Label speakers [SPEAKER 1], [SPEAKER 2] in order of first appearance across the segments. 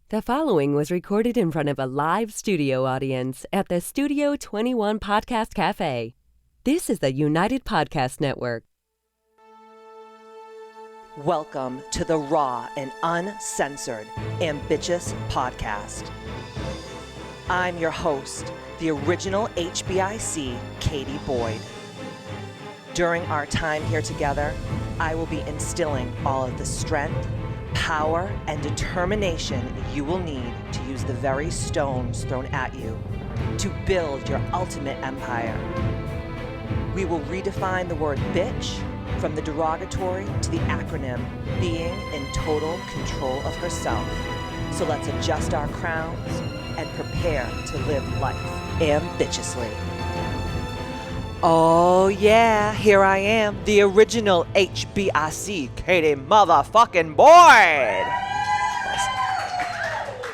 [SPEAKER 1] The following was recorded in front of a live studio audience at the Studio 21 Podcast Cafe. This is the United Podcast Network.
[SPEAKER 2] Welcome to the raw and uncensored Ambitchious podcast. I'm your host, the original HBIC, Katie Boyd. During our time here together, I will be instilling all of the strength, power, and determination you will need to use the very stones thrown at you to build your ultimate empire. We will redefine the word bitch from the derogatory to the acronym being in total control of herself. So let's adjust our crowns and prepare to live life ambitiously. Oh yeah, here I am, the original HBIC, Katie motherfucking Boyd.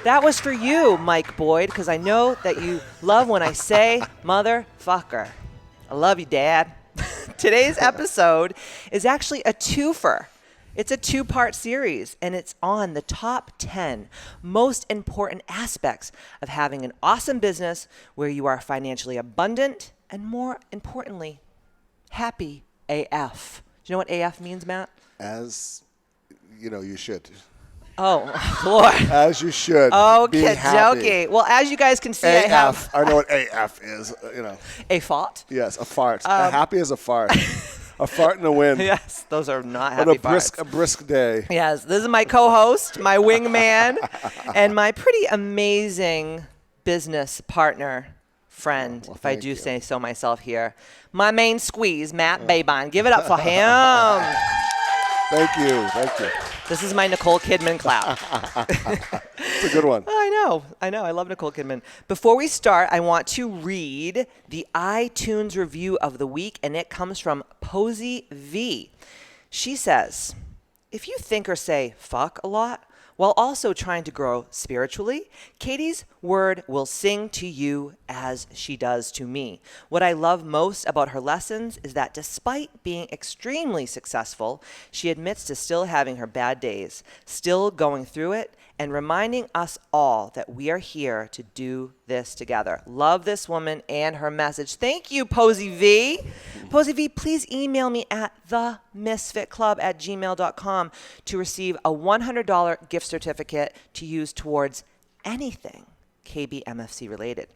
[SPEAKER 2] That was for you, Mike Boyd, because I know that you love when I say motherfucker. I love you, Dad. Today's episode is actually a twofer. It's a two-part series, and it's on the top 10 most important aspects of having an awesome business where you are financially abundant and, more importantly, happy AF. Do you know what AF means, Matt?
[SPEAKER 3] As, you know, you should.
[SPEAKER 2] Oh, Lord.
[SPEAKER 3] As you should.
[SPEAKER 2] Okay, jokey. Well, as you guys can see, I have...
[SPEAKER 3] I know what AF is, you know.
[SPEAKER 2] A fart?
[SPEAKER 3] Yes, a fart. Happy as a fart. A fart in the wind.
[SPEAKER 2] Yes, those are not happy farts.
[SPEAKER 3] A brisk day.
[SPEAKER 2] Yes, this is my co-host, my wingman, and my pretty amazing business partner, friend, if I do say so myself here. My main squeeze, Matt Babon. Give it up for him.
[SPEAKER 3] Thank you.
[SPEAKER 2] This is my Nicole Kidman clap.
[SPEAKER 3] It's a good one.
[SPEAKER 2] I know. I love Nicole Kidman. Before we start, I want to read the iTunes review of the week, and it comes from Posey V. She says, if you think or say fuck a lot while also trying to grow spiritually, Katie's word will sing to you as she does to me. What I love most about her lessons is that despite being extremely successful, she admits to still having her bad days, still going through it, and reminding us all that we are here to do this together. Love this woman and her message. Thank you, Posey V. Posey V, please email me at themisfitclub@gmail.com to receive a $100 gift certificate to use towards anything KBMFC related.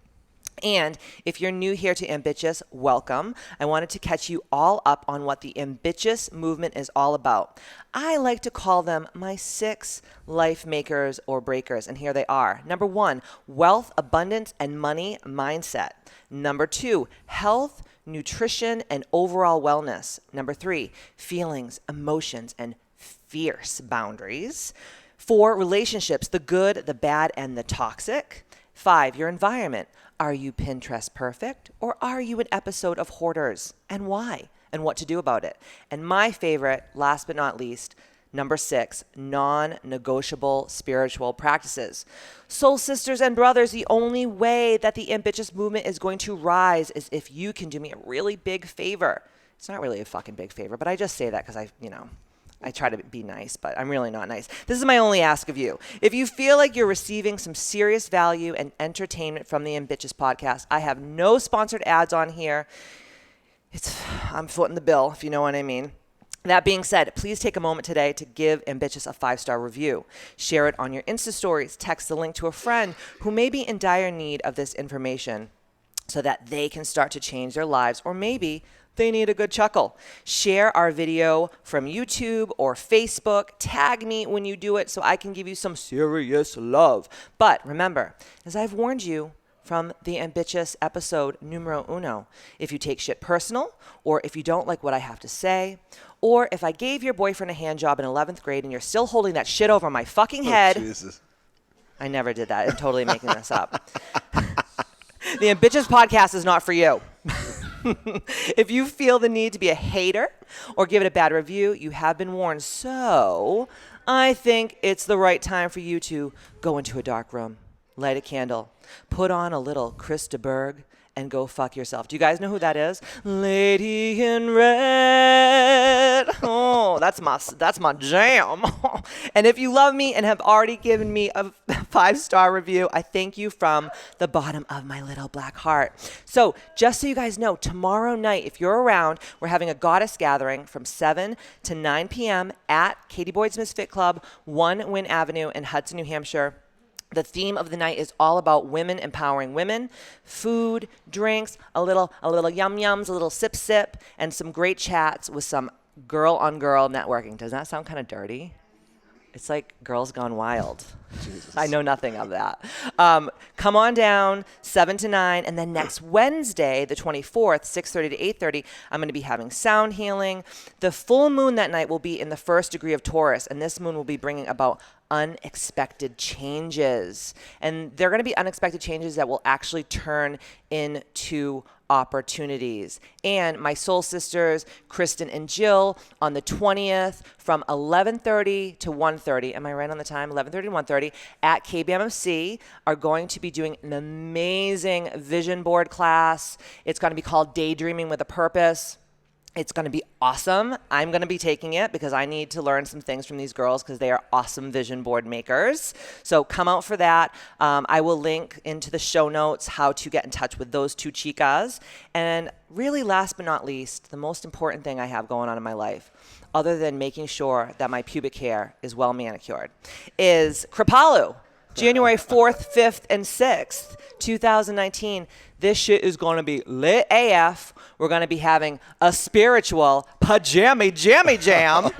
[SPEAKER 2] And if you're new here to Ambitchious, welcome. I wanted to catch you all up on what the Ambitchious movement is all about. I like to call them my 6 life makers or breakers, and here they are. Number 1, wealth, abundance, and money mindset. Number 2, health, nutrition, and overall wellness. Number 3, feelings, emotions, and fierce boundaries. 4, relationships, the good, the bad, and the toxic. 5, your environment. Are you Pinterest perfect, or are you an episode of Hoarders, and why, and what to do about it? And my favorite, last but not least, number 6, non-negotiable spiritual practices. Soul sisters and brothers, the only way that the Ambitchious movement is going to rise is if you can do me a really big favor. It's not really a fucking big favor, but I just say that because I try to be nice, but I'm really not nice. This is my only ask of you. If you feel like you're receiving some serious value and entertainment from the Ambitchious podcast, I have no sponsored ads on here. I'm footing the bill, if you know what I mean. That being said, please take a moment today to give Ambitchious a 5-star review. Share it on your Insta stories. Text the link to a friend who may be in dire need of this information so that they can start to change their lives, or maybe they need a good chuckle. Share our video from YouTube or Facebook. Tag me when you do it so I can give you some serious love. But remember, as I've warned you from the Ambitchious episode numero 1, if you take shit personal, or if you don't like what I have to say, or if I gave your boyfriend a hand job in 11th grade and you're still holding that shit over my fucking head.
[SPEAKER 3] Jesus.
[SPEAKER 2] I never did that. I'm totally making this up. The Ambitchious podcast is not for you. If you feel the need to be a hater or give it a bad review, you have been warned. So I think it's the right time for you to go into a dark room, light a candle, put on a little Chris de Burgh, and go fuck yourself. Do you guys know who that is? Lady in Red. Oh, that's my jam. And if you love me and have already given me a 5-star review, I thank you from the bottom of my little black heart. So just so you guys know, tomorrow night, if you're around, we're having a goddess gathering from 7 to 9 p.m. at Katie Boyd's Misfit Club, 1 Wynn Avenue in Hudson, New Hampshire. The theme of the night is all about women empowering women, food, drinks, a little yum yums, a little sip, and some great chats with some girl on girl networking. Does that sound kind of dirty? It's like Girls Gone Wild. Jesus. I know nothing of that. Come on down, 7 to 9, and then next Wednesday, the 24th, 6:30 to 8:30, I'm going to be having sound healing. The full moon that night will be in the first degree of Taurus, and this moon will be bringing about unexpected changes. And they're going to be unexpected changes that will actually turn into opportunities. And my soul sisters, Kristen and Jill, on the 20th from 11:30 to 1:30, am I right on the time? 11:30 to 1:30 at KBMC are going to be doing an amazing vision board class. It's going to be called Daydreaming with a Purpose. It's going to be awesome. I'm going to be taking it because I need to learn some things from these girls because they are awesome vision board makers. So come out for that. I will link into the show notes how to get in touch with those two chicas. And really, last but not least, the most important thing I have going on in my life, other than making sure that my pubic hair is well manicured, is Kripalu. January 4th, 5th, and 6th, 2019. This shit is going to be lit AF. We're going to be having a spiritual pajama jammy jam.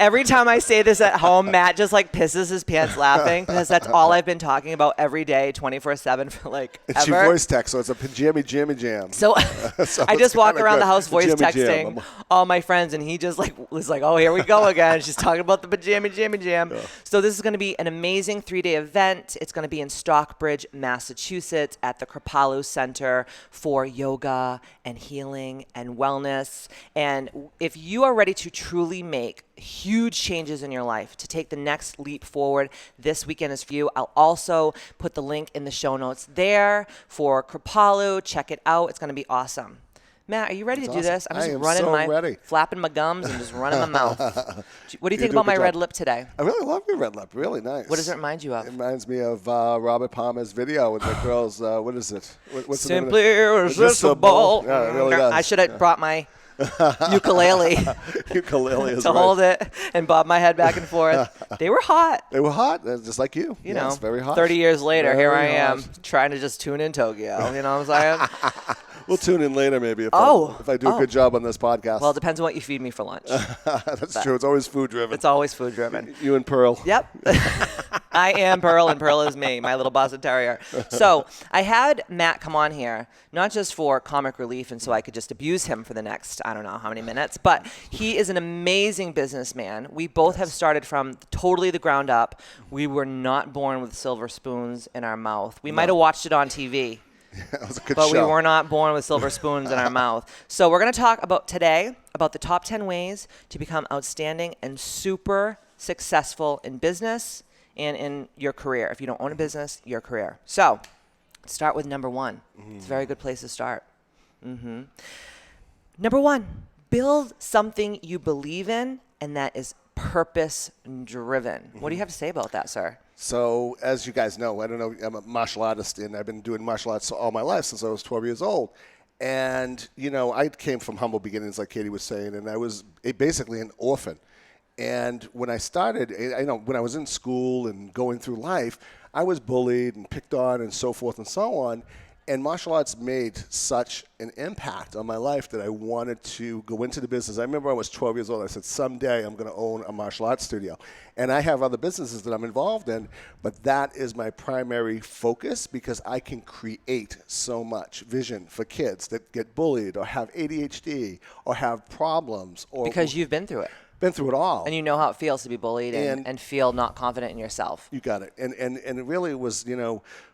[SPEAKER 2] Every time I say this at home, Matt just like pisses his pants laughing because that's all I've been talking about every day, 24/7 for like
[SPEAKER 3] it's
[SPEAKER 2] ever.
[SPEAKER 3] Your voice text, so it's a pajama jammy jam.
[SPEAKER 2] So,
[SPEAKER 3] so
[SPEAKER 2] I just walk around the house voice
[SPEAKER 3] pajama
[SPEAKER 2] texting
[SPEAKER 3] jam.
[SPEAKER 2] all my friends, and he just like was like, "Oh, here we go again." She's talking about the pajama jammy jam. Yeah. So this is going to be an amazing 3-day event. It's going to be in Stockbridge, Massachusetts, at the Kripalu Center for Yoga and Healing and Wellness. And if you are ready to truly make huge changes in your life, to take the next leap forward, this weekend is for you. I'll also put the link in the show notes there for Kripalu. Check it out. It's going to be awesome. Matt, are you ready to do this? I'm just flapping my gums and just running my mouth. What do you think about my red lip today?
[SPEAKER 3] I really love your red lip. Really nice.
[SPEAKER 2] What does it remind you of?
[SPEAKER 3] It reminds me of Robert Palmer's video with the girls. What is it? What's
[SPEAKER 2] Simply Irresistible.
[SPEAKER 3] Yeah, it really does.
[SPEAKER 2] I should have brought my ukulele
[SPEAKER 3] is
[SPEAKER 2] to
[SPEAKER 3] right.
[SPEAKER 2] hold it and bob my head back and forth. They were hot.
[SPEAKER 3] They were hot, just like you.
[SPEAKER 2] You know,
[SPEAKER 3] very hot.
[SPEAKER 2] 30 years later,
[SPEAKER 3] very
[SPEAKER 2] here I am
[SPEAKER 3] hot.
[SPEAKER 2] trying to just tune in Tokyo. You know what I'm saying?
[SPEAKER 3] We'll tune in later maybe if I do a good job on this podcast.
[SPEAKER 2] Well, it depends on what you feed me for lunch.
[SPEAKER 3] That's true. It's always food driven.
[SPEAKER 2] It's always food driven.
[SPEAKER 3] You and Pearl.
[SPEAKER 2] Yep. I am Pearl, and Pearl is me, my little Boston Terrier. So I had Matt come on here, not just for comic relief and so I could just abuse him for the next, I don't know how many minutes, but he is an amazing businessman. We both have started from totally the ground up. We were not born with silver spoons in our mouth. We might have watched it on TV.
[SPEAKER 3] That was a good
[SPEAKER 2] but
[SPEAKER 3] show.
[SPEAKER 2] We were not born with silver spoons in our mouth. So we're going to talk about today about the top 10 ways to become outstanding and super successful in business and in your career. If you don't own a business, your career. So let's start with number 1. It's a very good place to start. Number 1, build something you believe in and that is purpose driven. What do you have to say about that, sir?
[SPEAKER 3] So, as you guys know, I don't know, I'm a martial artist, and I've been doing martial arts all my life since I was 12 years old. And, you know, I came from humble beginnings, like Katie was saying, and I was basically an orphan. And when I started, when I was in school and going through life, I was bullied and picked on and so forth and so on. And martial arts made such an impact on my life that I wanted to go into the business. I remember I was 12 years old. I said, someday I'm going to own a martial arts studio. And I have other businesses that I'm involved in, but that is my primary focus because I can create so much vision for kids that get bullied or have ADHD or have problems.
[SPEAKER 2] Because you've been through it.
[SPEAKER 3] Been through it all.
[SPEAKER 2] And you know how it feels to be bullied and feel not confident in yourself.
[SPEAKER 3] You got it. And it really was,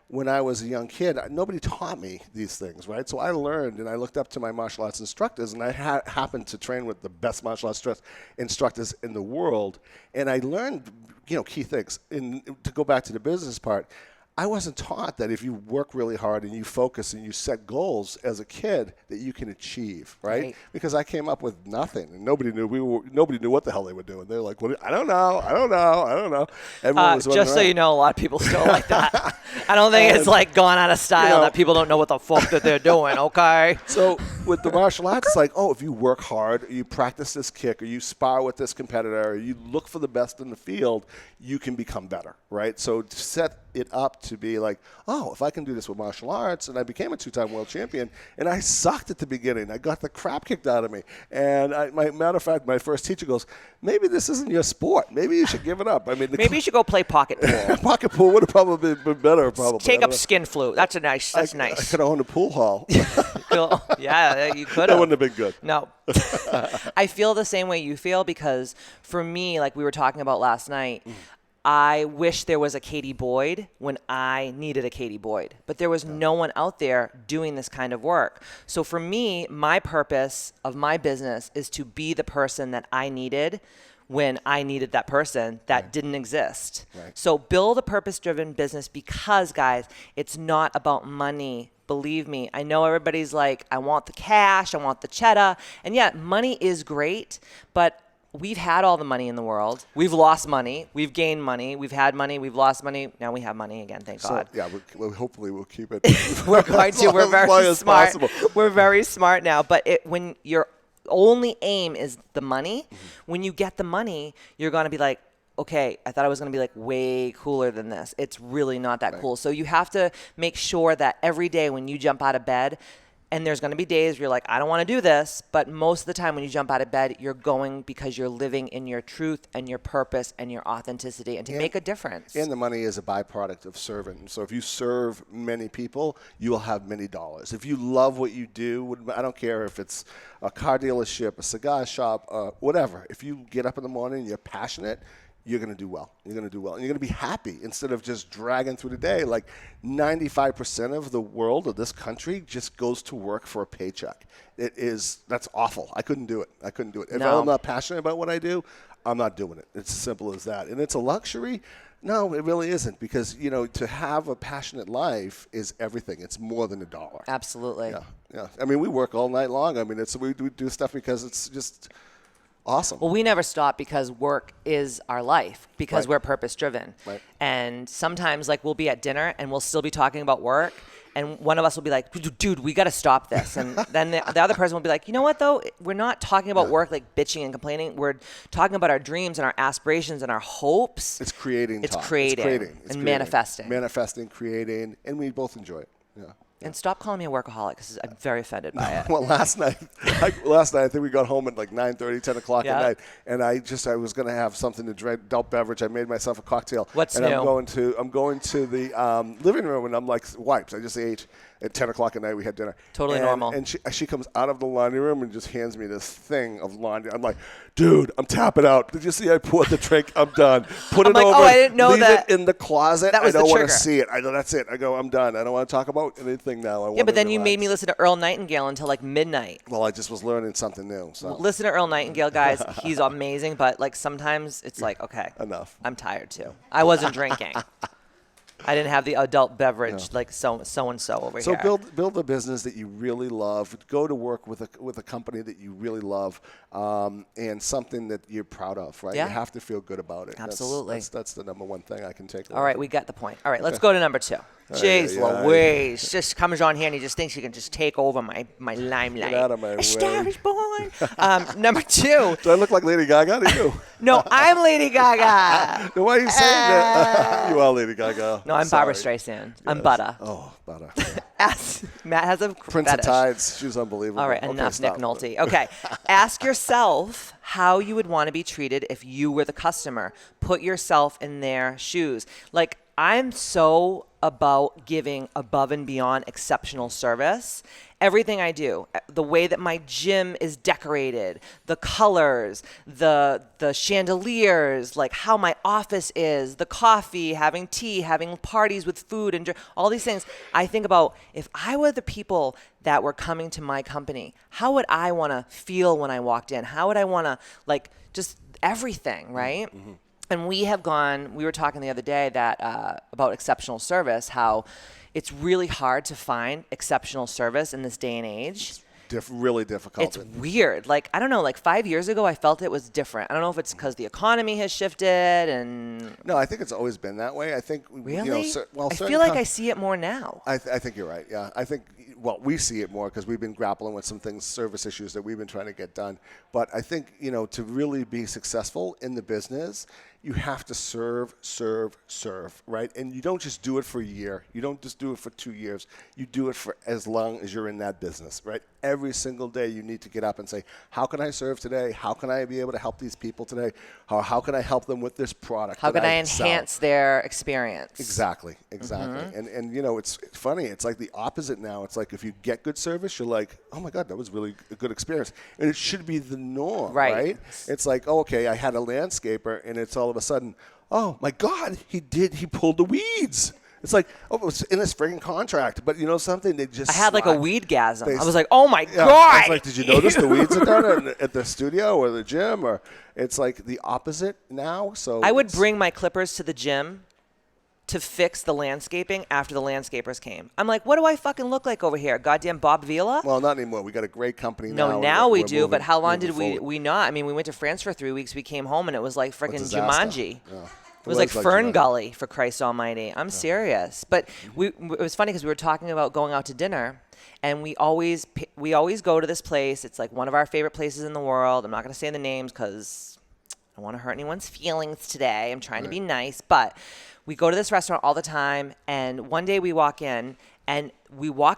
[SPEAKER 3] when I was a young kid, nobody taught me these things, right? So I learned and I looked up to my martial arts instructors, and I happened to train with the best martial arts instructors in the world. And I learned, key things. To go back to the business part, I wasn't taught that if you work really hard and you focus and you set goals as a kid that you can achieve, right? Because I came up with nothing and nobody knew what the hell they were doing. They were like, I don't know. Everyone was
[SPEAKER 2] just so you know, a lot of people still like that. I don't think it's like gone out of style that people don't know what the fuck that they're doing, okay?
[SPEAKER 3] So with the martial arts, it's like, if you work hard, or you practice this kick, or you spar with this competitor, or you look for the best in the field, you can become better, right? So set it up to be like, if I can do this with martial arts, and I became a 2-time world champion, and I sucked at the beginning. I got the crap kicked out of me. And matter of fact, my first teacher goes, maybe this isn't your sport. Maybe you should give it up. I mean,
[SPEAKER 2] maybe you should go play pocket pool.
[SPEAKER 3] Pocket pool would have probably been better. Probably
[SPEAKER 2] take up skin flute. That's nice.
[SPEAKER 3] I could have owned a pool hall.
[SPEAKER 2] Yeah, you could have.
[SPEAKER 3] That wouldn't have been good.
[SPEAKER 2] No. I feel the same way you feel because for me, like we were talking about last night, I wish there was a Katie Boyd when I needed a Katie Boyd, but there was no one out there doing this kind of work. So for me, my purpose of my business is to be the person that I needed when I needed that person that didn't exist. Right. So build a purpose-driven business because, guys, it's not about money. Believe me, I know everybody's like, I want the cash, I want the cheddar. And yeah, money is great, but we've had all the money in the world. We've lost money. We've gained money. We've had money. We've lost money. Now we have money again, thank God.
[SPEAKER 3] Yeah, hopefully we'll keep it.
[SPEAKER 2] We're going to. We're very smart. We're very smart now. But when your only aim is the money, when you get the money, you're going to be like, okay, I thought I was going to be like way cooler than this. It's really not that cool. So you have to make sure that every day when you jump out of bed, and there's going to be days where you're like, I don't want to do this. But most of the time when you jump out of bed, you're going because you're living in your truth and your purpose and your authenticity and to make a difference.
[SPEAKER 3] And the money is a byproduct of serving. So if you serve many people, you will have many dollars. If you love what you do, I don't care if it's a car dealership, a cigar shop, whatever. If you get up in the morning and you're passionate, you're going to do well. You're going to do well. And you're going to be happy instead of just dragging through the day. Like 95% of the world, of this country, just goes to work for a paycheck. That's awful. I couldn't do it. If I'm not passionate about what I do, I'm not doing it. It's as simple as that. And it's a luxury? No, it really isn't, because, to have a passionate life is everything. It's more than $1.
[SPEAKER 2] Absolutely.
[SPEAKER 3] Yeah. I mean, we work all night long. I mean, we do stuff because it's just awesome.
[SPEAKER 2] Well, we never stop because work is our life, because we're purpose-driven.
[SPEAKER 3] Right.
[SPEAKER 2] And sometimes, like, we'll be at dinner and we'll still be talking about work, and one of us will be like, dude, we got to stop this. And then the other person will be like, you know what, though? We're not talking about work like bitching and complaining. We're talking about our dreams and our aspirations and our hopes.
[SPEAKER 3] It's creating.
[SPEAKER 2] It's creating. Manifesting.
[SPEAKER 3] Manifesting, creating, and we both enjoy it. Yeah.
[SPEAKER 2] And stop calling me a workaholic, because I'm very offended by it.
[SPEAKER 3] Well, last night I think we got home at like 9:30, 10 o'clock at night, and I was going to have something to drink, adult beverage. I made myself a cocktail.
[SPEAKER 2] What's
[SPEAKER 3] new? I'm going to the living room, and I'm like, wipes. I just ate at 10 o'clock at night. We had dinner.
[SPEAKER 2] Totally normal.
[SPEAKER 3] And she comes out of the laundry room and just hands me this thing of laundry. I'm like, dude, I'm tapping out. Did you see I poured the drink? I'm done. Put it over.
[SPEAKER 2] Oh, I didn't know
[SPEAKER 3] leave
[SPEAKER 2] that.
[SPEAKER 3] It in the closet.
[SPEAKER 2] That was
[SPEAKER 3] I don't
[SPEAKER 2] the
[SPEAKER 3] want
[SPEAKER 2] trigger.
[SPEAKER 3] to see it. I know that's it. I go, I'm done. I don't want to talk about anything now.
[SPEAKER 2] But then you made me listen to Earl Nightingale until like midnight.
[SPEAKER 3] Well, I just was learning something new. So
[SPEAKER 2] listen to Earl Nightingale, guys. He's amazing, but like sometimes it's like, okay,
[SPEAKER 3] enough.
[SPEAKER 2] I'm tired too. I wasn't drinking. I didn't have the adult beverage like so and so over here.
[SPEAKER 3] So build a business that you really love. Go to work with a company that you really love, and something that you're proud of. Right?
[SPEAKER 2] Yeah.
[SPEAKER 3] You have to feel good about it.
[SPEAKER 2] Absolutely.
[SPEAKER 3] That's the number one thing I can take away.
[SPEAKER 2] All right, we got the point. All right, let's go to number 2. Jeez Louise. Just comes on here and he just thinks he can just take over my limelight.
[SPEAKER 3] Get out of my way.
[SPEAKER 2] A Star is Born. Number 2.
[SPEAKER 3] Do I look like Lady Gaga to you?
[SPEAKER 2] No, I'm Lady Gaga.
[SPEAKER 3] Why are you saying that? You are Lady Gaga.
[SPEAKER 2] No, I'm Barbara Streisand. Yes. I'm Butter.
[SPEAKER 3] Oh, Butter.
[SPEAKER 2] Matt has a
[SPEAKER 3] Prince
[SPEAKER 2] fetish.
[SPEAKER 3] of Tides. She's unbelievable.
[SPEAKER 2] All right, enough Nick Nolte. Okay, ask yourself how you would want to be treated if you were the customer. Put yourself in their shoes. Like, I'm so about giving above and beyond exceptional service. Everything I do, the way that my gym is decorated, the colors, the chandeliers, like how my office is, the coffee, having tea, having parties with food and all these things. I think about, if I were the people that were coming to my company, how would I want to feel when I walked in? How would I want to, like, just everything, right? Mm-hmm. And we were talking the other day that about exceptional service, how it's really hard to find exceptional service in this day and age.
[SPEAKER 3] Really difficult.
[SPEAKER 2] It's weird. Like, I don't know, like 5 years ago, I felt it was different. I don't know if it's because the economy has shifted and...
[SPEAKER 3] No, I think it's always been that way. I think...
[SPEAKER 2] Really? I feel like I see it more now.
[SPEAKER 3] I think you're right, yeah. I think, well, we see it more because we've been grappling with some things, service issues that we've been trying to get done. But I think, to really be successful in the business, you have to serve, right? And you don't just do it for a year. You don't just do it for 2 years. You do it for as long as you're in that business, right? Every single day you need to get up and say, how can I serve today? How can I be able to help these people today? How can I help them with this product?
[SPEAKER 2] How can I enhance their experience?
[SPEAKER 3] Exactly. Mm-hmm. And it's funny. It's like the opposite now. It's like if you get good service, you're like, oh my God, that was really a good experience. And it should be the norm, right? It's like, oh, okay, I had a landscaper and it's all of a sudden, oh my God, he pulled the weeds. It's like, oh, it was in this friggin' contract. But something, they just...
[SPEAKER 2] I had like a weed-gasm. I was like, oh my God.
[SPEAKER 3] I was like, did you notice the weeds are done at the studio or the gym? Or it's like the opposite now. So
[SPEAKER 2] I would bring my clippers to the gym to fix the landscaping after the landscapers came. I'm like, what do I fucking look like over here? Goddamn Bob Vila?
[SPEAKER 3] Well, not anymore. We got a great company now.
[SPEAKER 2] No, now we do, but how long did we not? I mean, we went to France for 3 weeks. We came home and it was like freaking Jumanji. Yeah. It was like Fern Gully, for Christ almighty. I'm serious. But it was funny because we were talking about going out to dinner, and we always go to this place. It's like one of our favorite places in the world. I'm not going to say the names because I don't want to hurt anyone's feelings today. I'm trying to be nice. But we go to this restaurant all the time, and one day we walk in the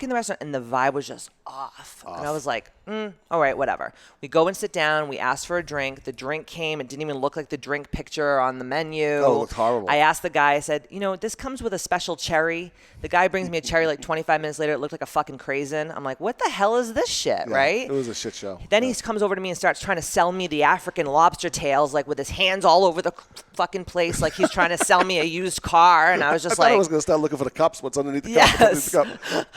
[SPEAKER 2] restaurant, and the vibe was just off. And I was like, all right, whatever. We go and sit down. We ask for a drink. The drink came. It didn't even look like the drink picture on the menu.
[SPEAKER 3] Oh, it looked horrible.
[SPEAKER 2] I asked the guy, I said, this comes with a special cherry. The guy brings me a cherry like 25 minutes later. It looked like a fucking craisin. I'm like, what the hell is this shit, right?
[SPEAKER 3] It was a shit show.
[SPEAKER 2] Then he comes over to me and starts trying to sell me the African lobster tails, like with his hands all over the fucking place, like he's trying to sell me a used car. And I was just
[SPEAKER 3] I was going to start looking for the cups. What's underneath the cup?
[SPEAKER 2] Yes.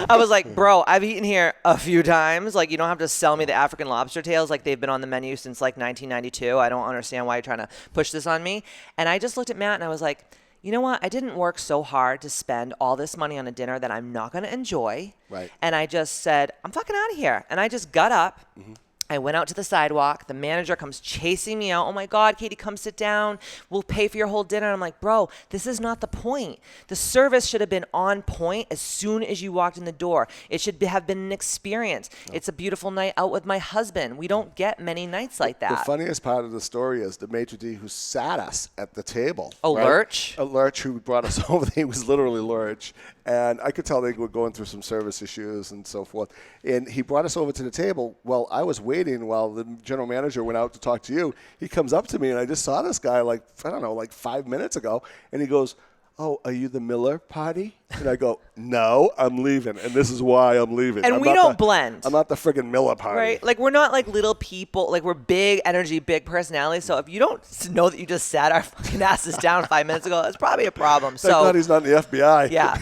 [SPEAKER 2] I was like, bro, I've eaten here a few times. Like, you don't have to sell me the African lobster tails like they've been on the menu since like 1992. I don't understand why you're trying to push this on me. And I just looked at Matt and I was like, you know what? I didn't work so hard to spend all this money on a dinner that I'm not going to enjoy.
[SPEAKER 3] Right.
[SPEAKER 2] And I just said, I'm fucking out of here. And I just got up. Mm-hmm. I went out to the sidewalk. The manager comes chasing me out. Oh my God, Katie, come sit down. We'll pay for your whole dinner. I'm like, bro, this is not the point. The service should have been on point as soon as you walked in the door. It should have been an experience. Oh. It's a beautiful night out with my husband. We don't get many nights like that.
[SPEAKER 3] The funniest part of the story is the maitre d' who sat us at the table.
[SPEAKER 2] Oh, right? Lurch?
[SPEAKER 3] A Lurch who brought us over. He was literally Lurch. And I could tell they were going through some service issues and so forth. And he brought us over to the table. Well, I was waiting while the general manager went out to talk to you. He comes up to me, and I just saw this guy, like 5 minutes ago. And he goes, oh, are you the Miller party? And I go, no, I'm leaving. And this is why I'm leaving.
[SPEAKER 2] And we don't blend.
[SPEAKER 3] I'm not the friggin' Miller party.
[SPEAKER 2] Right? Like, we're not like little people. Like, we're big energy, big personalities. So if you don't know that you just sat our fucking asses down 5 minutes ago, that's probably a problem.
[SPEAKER 3] Thank God he's not in the FBI.
[SPEAKER 2] Yeah.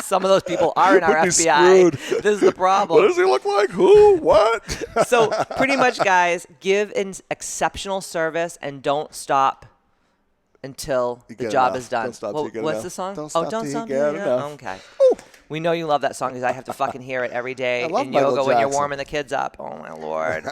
[SPEAKER 2] Some of those people are in our FBI. This is the problem.
[SPEAKER 3] What does he look like? Who? What?
[SPEAKER 2] So pretty much, guys, give exceptional service and don't stop until the job is done.
[SPEAKER 3] Don't stop till you get
[SPEAKER 2] what's
[SPEAKER 3] enough.
[SPEAKER 2] the song?
[SPEAKER 3] Don't stop till you get enough.
[SPEAKER 2] Okay.
[SPEAKER 3] Ooh.
[SPEAKER 2] We know you love that song because I have to fucking hear it every day
[SPEAKER 3] in
[SPEAKER 2] yoga when you're warming the kids up. Oh, my Lord.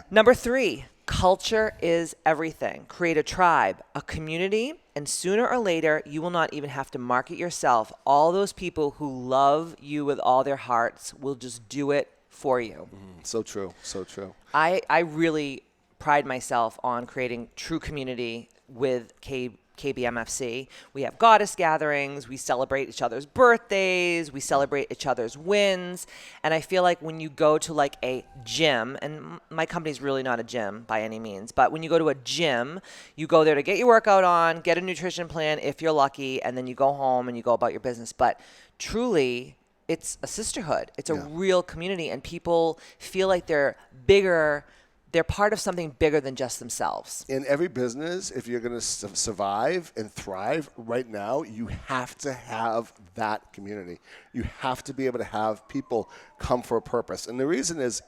[SPEAKER 2] Number 3, culture is everything. Create a tribe, a community, and sooner or later, you will not even have to market yourself. All those people who love you with all their hearts will just do it for you.
[SPEAKER 3] So true. So true.
[SPEAKER 2] I really pride myself on creating true community with KBMFC. We have goddess gatherings. We celebrate each other's birthdays. We celebrate each other's wins. And I feel like when you go to like a gym, and my company's really not a gym by any means, but when you go to a gym, you go there to get your workout on, get a nutrition plan if you're lucky, and then you go home and you go about your business. But truly, it's a sisterhood. It's a real community, and people feel like they're bigger. They're part of something bigger than just themselves.
[SPEAKER 3] In every business, if you're going to survive and thrive right now, you have to have that community. You have to be able to have people come for a purpose. And the reason is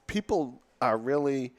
[SPEAKER 3] people are really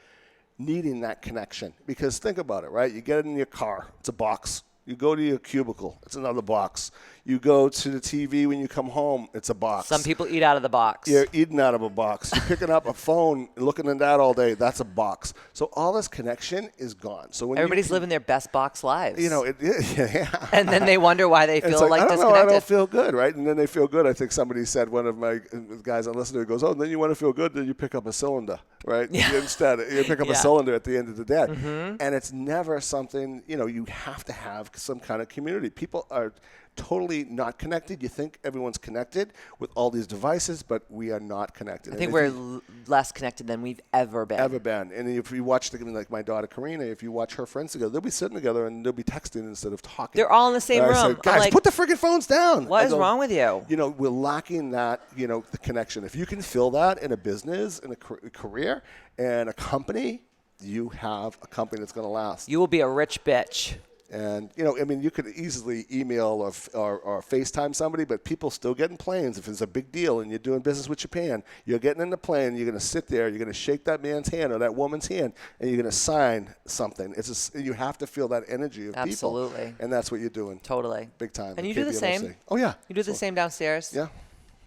[SPEAKER 3] needing that connection. Because think about it, right? You get in your car, it's a box. You go to your cubicle, it's another box. You go to the TV when you come home, it's a box.
[SPEAKER 2] Some people eat out of the box.
[SPEAKER 3] You're eating out of a box. You're picking up a phone, looking at that all day, that's a box. So all this connection is gone. So when
[SPEAKER 2] everybody's living their best box lives.
[SPEAKER 3] You know, yeah.
[SPEAKER 2] And then they wonder why they feel like
[SPEAKER 3] I don't
[SPEAKER 2] disconnected.
[SPEAKER 3] know, I don't feel good, right? And then they feel good. I think somebody said, one of my guys I listen to goes, then you want to feel good, then you pick up a cylinder, right?
[SPEAKER 2] Yeah.
[SPEAKER 3] Instead, you pick up a cylinder at the end of the day.
[SPEAKER 2] Mm-hmm.
[SPEAKER 3] And it's never something, you have to have some kind of community. People are totally not connected. You think everyone's connected with all these devices, but we are not connected.
[SPEAKER 2] I think we're less connected than we've ever been. And if you watch, like my daughter Karina, if you watch her friends together, they'll be sitting together and they'll be texting instead of talking. They're all in the same room.
[SPEAKER 3] I say, guys, put the friggin' phones down.
[SPEAKER 2] What is wrong with you?
[SPEAKER 3] We're lacking that, the connection. If you can fill that in a business, in a career, and a company, you have a company that's going to last.
[SPEAKER 2] You will be a rich bitch.
[SPEAKER 3] And, you could easily email or FaceTime somebody, but people still get in planes. If it's a big deal and you're doing business with Japan, you're getting in the plane, you're going to sit there, you're going to shake that man's hand or that woman's hand, and you're going to sign something. You have to feel that energy of people.
[SPEAKER 2] Absolutely.
[SPEAKER 3] And that's what you're doing.
[SPEAKER 2] Totally.
[SPEAKER 3] Big time.
[SPEAKER 2] And you do the same?
[SPEAKER 3] Oh, yeah.
[SPEAKER 2] You do the same downstairs?
[SPEAKER 3] Yeah,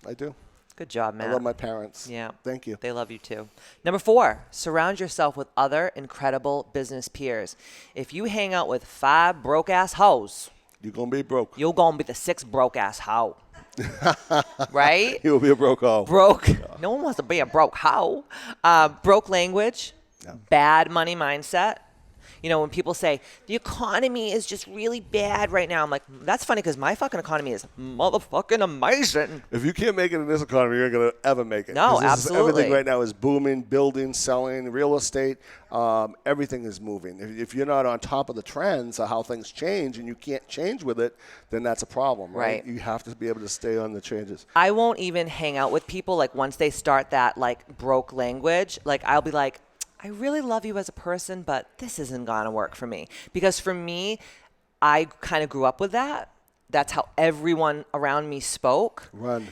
[SPEAKER 3] I do.
[SPEAKER 2] Good job, Matt.
[SPEAKER 3] I love my parents.
[SPEAKER 2] Yeah.
[SPEAKER 3] Thank you.
[SPEAKER 2] They love you too. Number 4, surround yourself with other incredible business peers. If you hang out with 5 broke-ass hoes,
[SPEAKER 3] you're going to be broke.
[SPEAKER 2] You're going to be the 6th broke-ass hoe. Right?
[SPEAKER 3] You'll be a broke hoe.
[SPEAKER 2] Broke. No one wants to be a broke hoe. Broke language, bad money mindset. When people say, the economy is just really bad right now, I'm like, that's funny because my fucking economy is motherfucking amazing.
[SPEAKER 3] If you can't make it in this economy, you're going to ever make it.
[SPEAKER 2] No, absolutely.
[SPEAKER 3] Everything right now is booming, building, selling, real estate. Everything is moving. If you're not on top of the trends of how things change and you can't change with it, then that's a problem, right? You have to be able to stay on the changes.
[SPEAKER 2] I won't even hang out with people, like, once they start that, like, broke language. Like, I'll be like, I really love you as a person, but this isn't going to work for me. Because for me, I kind of grew up with that. That's how everyone around me spoke.
[SPEAKER 3] Run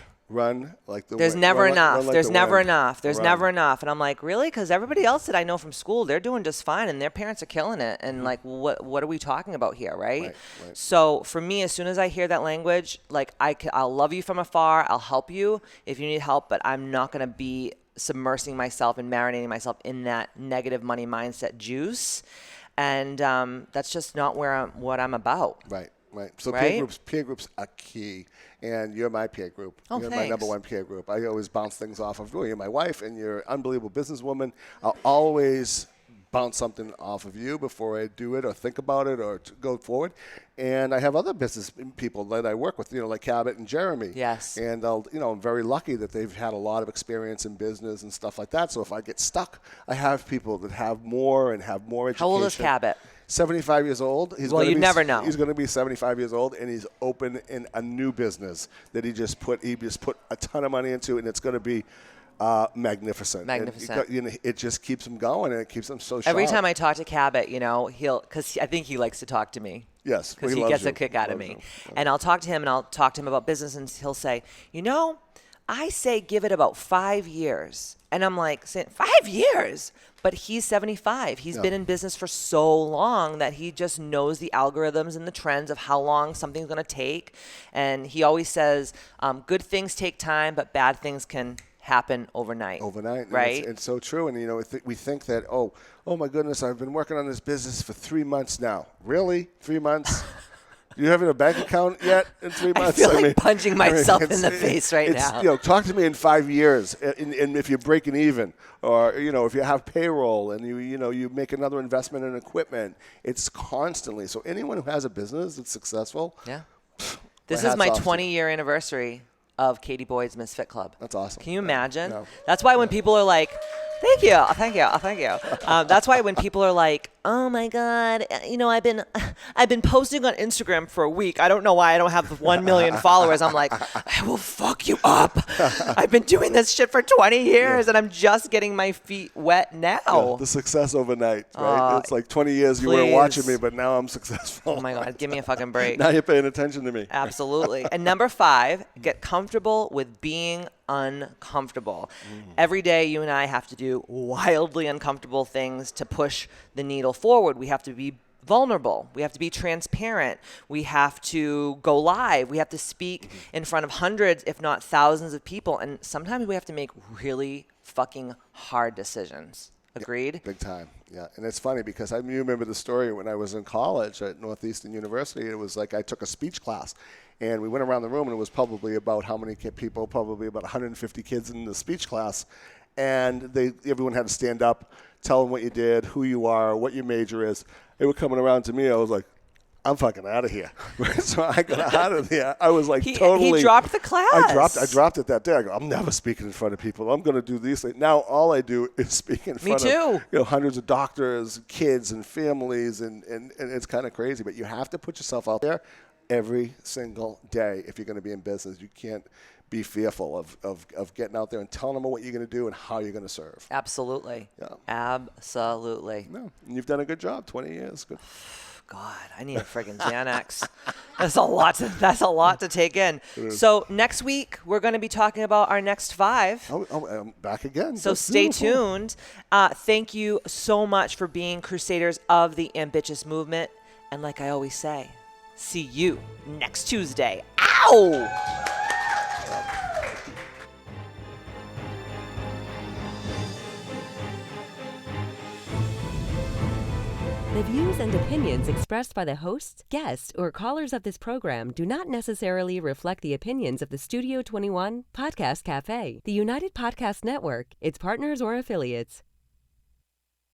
[SPEAKER 3] like the
[SPEAKER 2] There's
[SPEAKER 3] wind.
[SPEAKER 2] never
[SPEAKER 3] Run
[SPEAKER 2] enough.
[SPEAKER 3] like
[SPEAKER 2] There's
[SPEAKER 3] the
[SPEAKER 2] never
[SPEAKER 3] wind.
[SPEAKER 2] enough. There's
[SPEAKER 3] Run.
[SPEAKER 2] never enough. And I'm like, really? Because everybody else that I know from school, they're doing just fine, and their parents are killing it. And like, what are we talking about here, right? So for me, as soon as I hear that language, like I'll love you from afar. I'll help you if you need help, but I'm not going to be submersing myself and marinating myself in that negative money mindset juice. And that's just not what I'm about.
[SPEAKER 3] Right. So
[SPEAKER 2] right?
[SPEAKER 3] peer groups are key. And you're my peer group.
[SPEAKER 2] Oh,
[SPEAKER 3] you're
[SPEAKER 2] thanks.
[SPEAKER 3] my number one peer group. I always bounce things off of you. You're my wife, and you're an unbelievable businesswoman. I'll always bounce something off of you before I do it or think about it or go forward. And I have other business people that I work with, like Cabot and Jeremy.
[SPEAKER 2] Yes.
[SPEAKER 3] And I'm very lucky that they've had a lot of experience in business and stuff like that. So if I get stuck, I have people that have more education.
[SPEAKER 2] How old is Cabot?
[SPEAKER 3] 75 years old.
[SPEAKER 2] You never know.
[SPEAKER 3] He's going to be 75 years old, and he's open in a new business that he just put a ton of money into, and it's going to be magnificent. It just keeps him going, and it keeps him so sharp.
[SPEAKER 2] Every time I talk to Cabot, because I think he likes to talk to me.
[SPEAKER 3] Yes,
[SPEAKER 2] because he gets a kick out of me. And I'll talk to him, about business, and he'll say, I say give it about 5 years. And I'm like, 5 years? But he's 75. He's been in business for so long that he just knows the algorithms and the trends of how long something's going to take. And he always says, good things take time, but bad things can happen overnight. Right?
[SPEAKER 3] It's so true. And, we think that, oh my goodness, I've been working on this business for 3 months now. Really? 3 months? You having a bank account yet in 3 months?
[SPEAKER 2] I feel like punching myself in the face right now.
[SPEAKER 3] Talk to me in 5 years, and if you're breaking even, or if you have payroll, and you make another investment in equipment, it's constantly. So anyone who has a business that's successful,
[SPEAKER 2] this is my 20-year anniversary of Katie Boyd's Misfit Club.
[SPEAKER 3] That's awesome.
[SPEAKER 2] Can you imagine?
[SPEAKER 3] No.
[SPEAKER 2] That's why when people are like, thank you. That's why when people are like, oh my God, I've been posting on Instagram for a week. I don't know why I don't have 1 million followers. I'm like, I will fuck you up. I've been doing this shit for 20 years and I'm just getting my feet wet now.
[SPEAKER 3] Yeah, the success overnight, right? It's like 20 years you weren't watching me, but now I'm successful.
[SPEAKER 2] Oh my God, give me a fucking break.
[SPEAKER 3] Now you're paying attention to me.
[SPEAKER 2] Absolutely. And number 5, get comfortable with being uncomfortable. Every day, you and I have to do wildly uncomfortable things to push the needle forward. We have to be vulnerable. We have to be transparent. We have to go live. We have to speak in front of hundreds, if not thousands of people. And sometimes we have to make really fucking hard decisions. Agreed?
[SPEAKER 3] Yeah, big time. Yeah. And it's funny because you remember the story when I was in college at Northeastern University. It was like I took a speech class. And we went around the room, and it was probably about how many people? Probably about 150 kids in the speech class. And everyone had to stand up, tell them what you did, who you are, what your major is. They were coming around to me. I was like, I'm fucking out of here. So I got out of there. I was like totally.
[SPEAKER 2] He dropped the class.
[SPEAKER 3] I dropped it that day. I go, I'm never speaking in front of people. I'm going to do these things. Now all I do is speak in front of hundreds of doctors, kids, and families, and it's kind of crazy. But you have to put yourself out there every single day if you're going to be in business. You can't be fearful of getting out there and telling them what you're going to do and how you're going to serve.
[SPEAKER 2] Absolutely.
[SPEAKER 3] Yeah.
[SPEAKER 2] Absolutely.
[SPEAKER 3] No, and you've done a good job. 20 years. Good.
[SPEAKER 2] God, I need a friggin' Xanax. That's a lot to take in. So next week we're going to be talking about our next 5.
[SPEAKER 3] I'm back again.
[SPEAKER 2] So stay tuned. Thank you so much for being crusaders of the Ambitchious movement. And like I always say, see you next Tuesday. Ow!
[SPEAKER 1] The views and opinions expressed by the hosts, guests, or callers of this program do not necessarily reflect the opinions of the Studio 21 Podcast Cafe, the United Podcast Network, its partners, or affiliates.